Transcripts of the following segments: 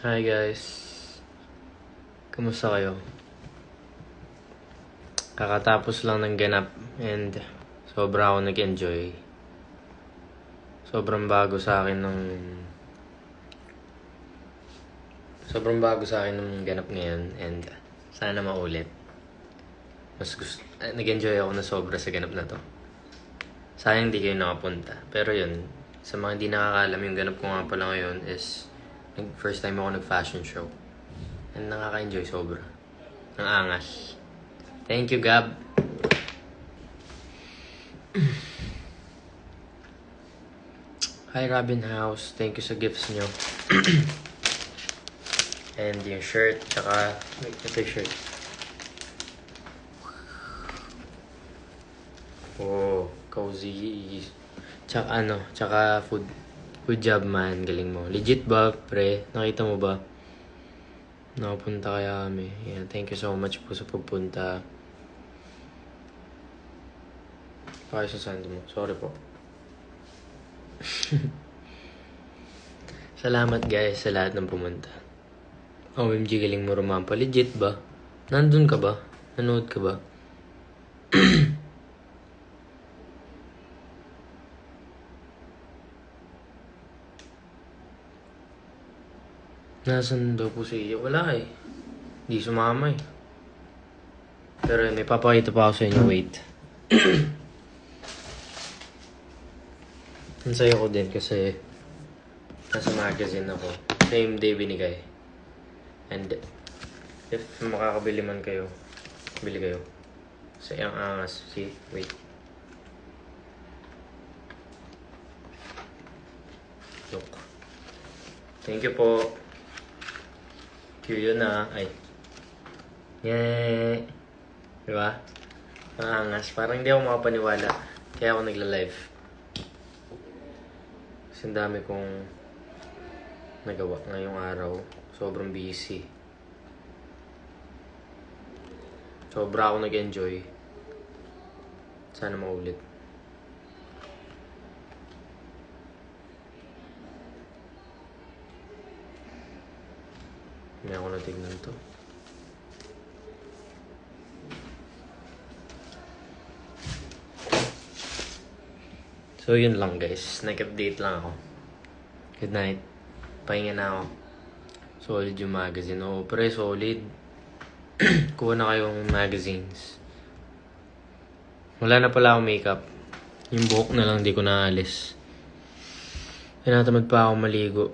Hi guys, kamusta kayo? Kakatapos lang ng ganap and sobra ako nag-enjoy. Sobrang bago sa akin ng ganap ngayon and sana maulit. Nag-enjoy ako na sobra sa ganap na to. Sayang di kayo nakapunta. Pero yun, sa mga hindi nakakaalam, yung ganap ko nga pala ngayon is first time ako nag-fashion show. And nakaka-enjoy sobra. Ang angas. Thank you, Gab. Hi, Robin House. Thank you sa gifts nyo. And yung shirt, tsaka... Wait, ito yung shirt. Oh, cozy. Tsaka food. Good job, man. Galing mo. Legit ba, pre? Nakita mo ba? Nakapunta kaya kami. Yeah, thank you so much po sa pagpunta. Pakay sa sando mo. Sorry po. Salamat guys sa lahat ng pumunta. OMG, galing mo rumampa. Legit ba? Nandun ka ba? Nanood ka ba? Nasaan daw po si Iyo? Wala eh. Di sumama eh. Pero may papakita pa ako sa inyo. Wait. Ang saya ko din kasi nasa magazine ako. Same day binigay. And if makakabili man kayo, bili kayo. Kasi ang angas. See? Wait. Look. Thank you po. Cute na. Ay. Yay! Diba? Ang angas. Parang hindi ako makapaniwala. Kaya ako nagla-live. Kasi ang dami kong nagawa ngayong araw. Sobrang busy. Sobra ako nag-enjoy. Sana maulit. Hindi ako natignan to. So yun lang guys. Nag-update lang ako. Good night. Pahinga na ako. Solid yung magazine. Oo, pre, solid. Kuha na kayong magazines. Wala na pala akong makeup. Yung buhok na lang di ko naalis. Tinatamad pa ako maligo.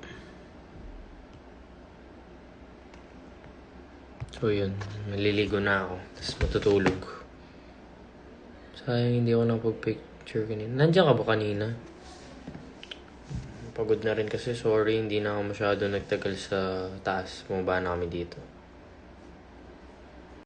So yun, maliligo na ako. Tapos matutulog. Sayang hindi ako nakapag-picture kanina. Nandiyan ka ba kanina? Pagod na rin kasi, sorry, hindi na ako masyado nagtagal sa taas. Bumaba na kami dito.